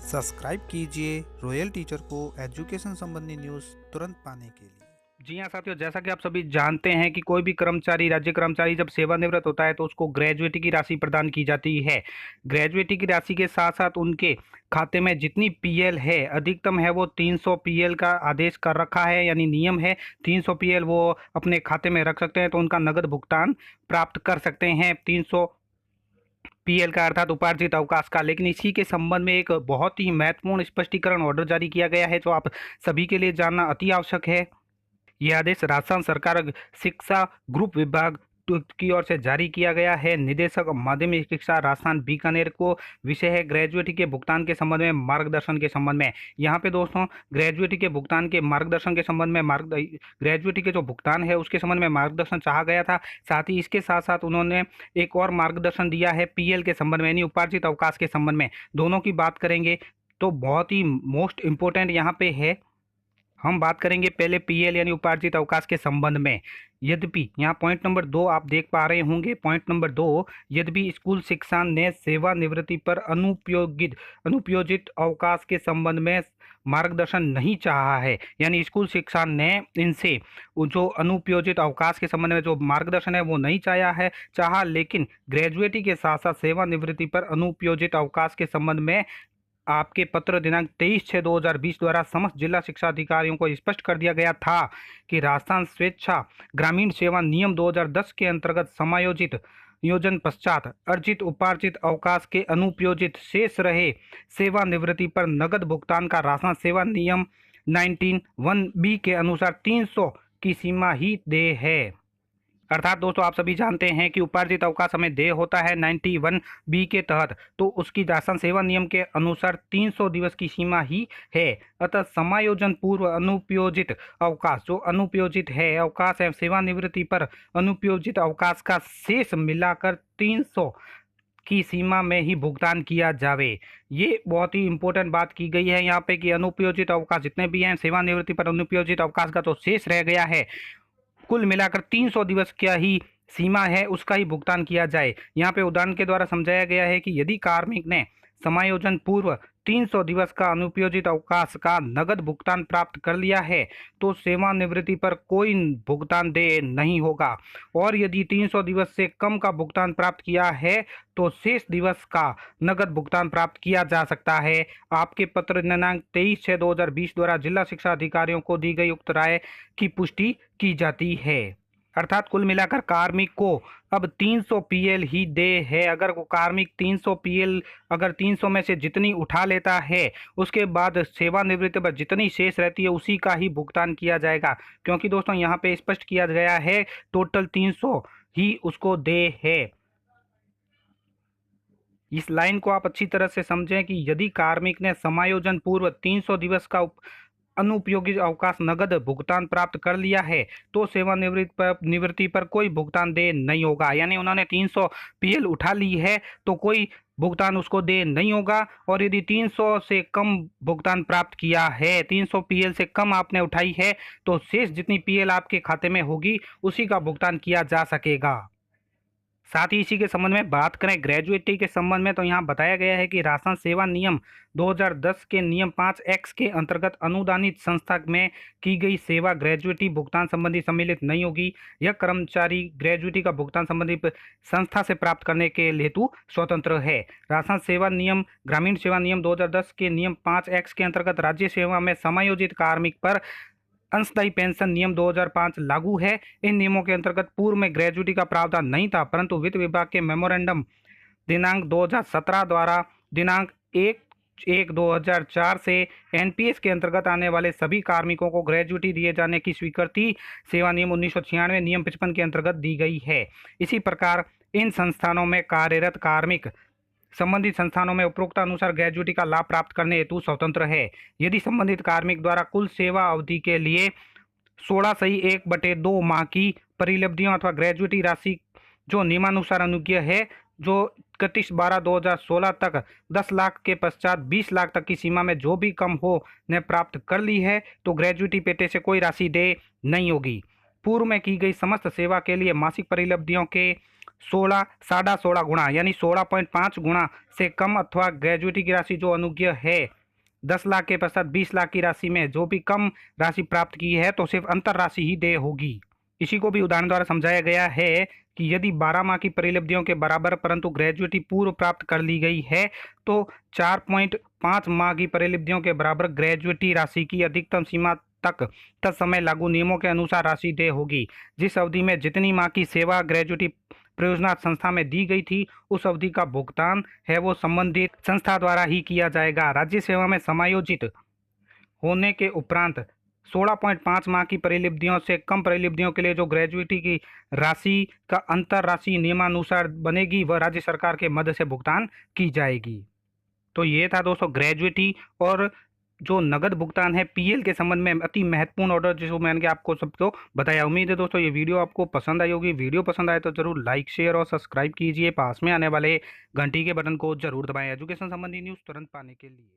Subscribe कीजिए royal teacher को education संबंधी न्यूज़ तुरंत पाने के लिए। जी हाँ साथियों, जैसा कि आप सभी जानते हैं कि कोई भी कर्मचारी, राज्य कर्मचारी जब सेवानिवृत्त होता है तो उसको ग्रेजुएटी की राशि प्रदान की जाती है। ग्रेजुएटी की राशि के साथ साथ उनके खाते में जितनी पीएल है, अधिकतम है वो 300 पीएल का आदेश कर रखा है, यानी नियम है 300 पीएल वो अपने खाते में रख सकते हैं, तो उनका नगद भुगतान प्राप्त कर सकते हैं 300 पीएल का, अर्थात उपार्जित अवकाश का। लेकिन इसी के संबंध में एक बहुत ही महत्वपूर्ण स्पष्टीकरण ऑर्डर जारी किया गया है, जो आप सभी के लिए जानना अति आवश्यक है। यह आदेश राजस्थान सरकार शिक्षा ग्रुप विभाग की ओर से जारी किया गया है। निदेशक माध्यमिक शिक्षा राजस्थान बीकानेर को विषय है ग्रेजुएटी के भुगतान के संबंध में मार्गदर्शन के संबंध में। यहाँ पे दोस्तों ग्रेजुएटी के भुगतान के मार्गदर्शन के संबंध में ग्रेजुएटी के जो भुगतान है उसके संबंध में मार्गदर्शन चाहा गया था। साथ ही इसके साथ साथ उन्होंने एक और मार्गदर्शन दिया है पीएल के संबंध में, यानी उपार्जित अवकाश के संबंध में। दोनों की बात करेंगे तो बहुत ही मोस्ट इम्पोर्टेंट यहाँ पे है, हम बात करेंगे पहले पीएल यानी उपार्जित अवकाश के संबंध में। यद्यपि यहाँ पॉइंट नंबर 2 आप देख पा रहे होंगे, पॉइंट नंबर 2, यद्यपि स्कूल शिक्षा ने सेवानिवृत्ति पर अनुपयोजित अवकाश के संबंध में मार्गदर्शन नहीं चाहा है, यानी स्कूल शिक्षा ने इनसे जो अनुपयोजित अवकाश के संबंध में जो मार्गदर्शन है वो नहीं चाहा, लेकिन ग्रेजुएटी के साथ साथ सेवानिवृत्ति पर अनुपयोजित अवकाश के संबंध में आपके पत्र दिनांक 23/6/2020 द्वारा समस्त जिला शिक्षा अधिकारियों को स्पष्ट कर दिया गया था कि राजस्थान स्वेच्छा ग्रामीण सेवा नियम 2010 के अंतर्गत समायोजित नियोजन पश्चात अर्जित उपार्जित अवकाश के अनुपयोजित शेष रहे सेवानिवृत्ति पर नगद भुगतान का राजस्थान सेवा नियम 19(1)(b) के अनुसार 300 की सीमा ही देय है। अर्थात दोस्तों आप सभी जानते हैं कि उपार्जित अवकाश हमें देय होता है 91(b) के तहत, तो उसकी राजस्थान सेवा नियम के अनुसार 300 दिवस की सीमा ही है। अतः समायोजन पूर्व अनुपयोजित अवकाश, जो अनुपयोजित है अवकाश है सेवानिवृत्ति पर अनुपयोजित अवकाश का शेष मिलाकर 300 की सीमा में ही भुगतान किया जावे। ये बहुत ही इंपॉर्टेंट बात की गई है यहाँ पे कि अनुपयोजित अवकाश जितने भी हैं सेवानिवृत्ति पर अनुपयोजित अवकाश का जो शेष रह गया है कुल मिलाकर 300 दिवस क्या ही सीमा है उसका ही भुगतान किया जाए। यहाँ पे उदाहरण के द्वारा समझाया गया है कि यदि कार्मिक ने समायोजन पूर्व 300 दिवस का अनुपयोजित अवकाश का नगद भुगतान प्राप्त कर लिया है तो सेवानिवृत्ति पर कोई भुगतान देय नहीं होगा, और यदि 300 दिवस से कम का भुगतान प्राप्त किया है तो शेष दिवस का नगद भुगतान प्राप्त किया जा सकता है। आपके पत्र दिनांक 23/6/2020 द्वारा जिला शिक्षा अधिकारियों को दी गई उक्त राय की पुष्टि की जाती है। अर्थात कुल मिलाकर कार्मिक को अब 300 पीएल ही देय है। अगर वो कार्मिक 300 पीएल अगर 300 में से जितनी उठा लेता है उसके बाद सेवानिवृत्ति पर जितनी शेष रहती है उसी का ही भुगतान किया जाएगा, क्योंकि दोस्तों यहाँ पे स्पष्ट किया गया है टोटल 300 ही उसको देय है। इस लाइन को आप अच्छी तरह से समझें कि यदि कार्मिक ने समायोजन पूर्व 300 दिवस का अनुपयोगी अवकाश नगद भुगतान प्राप्त कर लिया है तो सेवानिवृत्ति पर कोई भुगतान देय नहीं होगा, यानी उन्होंने 300 पीएल उठा ली है तो कोई भुगतान उसको देय नहीं होगा। और यदि 300 से कम भुगतान प्राप्त किया है, 300 पीएल से कम आपने उठाई है तो शेष जितनी पीएल आपके खाते में होगी उसी का भुगतान किया जा सकेगा। साथ ही इसी के संबंध में बात करें ग्रेजुएटी के संबंध में, तो यहाँ बताया गया है कि राजस्थान सेवा नियम 2010 के नियम 5(x) के अंतर्गत अनुदानित संस्था में की गई सेवा ग्रेजुएटी भुगतान संबंधी सम्मिलित नहीं होगी। यह कर्मचारी ग्रेजुएटी का भुगतान संबंधी संस्था से प्राप्त करने के हेतु स्वतंत्र है। राजस्थान सेवा नियम ग्रामीण सेवा नियम 2010 के नियम 5(x) के अंतर्गत राज्य सेवा में समायोजित कार्मिक पर अंशदायी पेंशन नियम 2005 लागू है। इन नियमों के अंतर्गत पूर्व में ग्रेजुएटी का प्रावधान नहीं था, परंतु वित्त विभाग के मेमोरेंडम दिनांक 2017 द्वारा दिनांक 1/1/2004 से एनपीएस के अंतर्गत आने वाले सभी कार्मिकों को ग्रेजुएटी दिए जाने की स्वीकृति सेवा नियम 1996 नियम 55 के अंतर्गत दी गई है। इसी प्रकार इन संस्थानों में कार्यरत कार्मिक संबंधित संस्थानों में उपरोक्त अनुसार ग्रेजुएटी का लाभ प्राप्त करने हेतु स्वतंत्र है। यदि संबंधित कार्मिक द्वारा कुल सेवा अवधि के लिए 16(1)(2) माह की परिलब्धियों अथवा ग्रेजुएटी राशि जो नियमानुसार अनुज्ञेय है, जो 31/12/2016 तक 10 लाख के पश्चात 20 लाख तक की सीमा में जो भी कम हो ने प्राप्त कर ली है तो ग्रेजुएटी पेटे से कोई राशि देय नहीं होगी। पूर्व में की गई समस्त सेवा के लिए मासिक परिलब्धियों के 16.5 गुणा यानी 16.5 गुणा से कम अथवा ग्रेजुएटी की राशि जो अनुज्ञेय है 10 लाख के पश्चात 20 लाख की राशि में जो भी कम राशि प्राप्त की है तो सिर्फ अंतर राशि ही देय होगी। इसी को भी उदाहरण द्वारा समझाया गया है कि यदि 12 माह की परिलब्धियों के बराबर परंतु ग्रेजुएटी पूर्व प्राप्त कर ली गई है तो 4.5 माह की परिलब्धियों के बराबर ग्रेजुएटी राशि की अधिकतम सीमा तक तत्समय लागू नियमों के अनुसार राशि देय होगी। जिस अवधि में जितनी माह की सेवा ग्रेजुएटी परियोजना संस्था में दी गई थी उस अवधि का भुगतान है वो संबंधित संस्था द्वारा ही किया जाएगा। राज्य सेवा में समायोजित होने के उपरांत 16.5 माह की परिलब्धियों से कम परिलब्धियों के लिए जो ग्रेजुएटी की राशि का अंतर राशि नियमानुसार बनेगी वह राज्य सरकार के मद से भुगतान की जाएगी। तो ये था दोस्तों ग्रेजुएटी और जो नगद भुगतान है पीएल के संबंध में अति महत्वपूर्ण ऑर्डर जिसको मैंने आपको सबको बताया। उम्मीद है दोस्तों ये वीडियो आपको पसंद आई होगी। वीडियो पसंद आए तो जरूर लाइक शेयर और सब्सक्राइब कीजिए। पास में आने वाले घंटी के बटन को जरूर दबाएं एजुकेशन संबंधी न्यूज़ तुरंत पाने के लिए।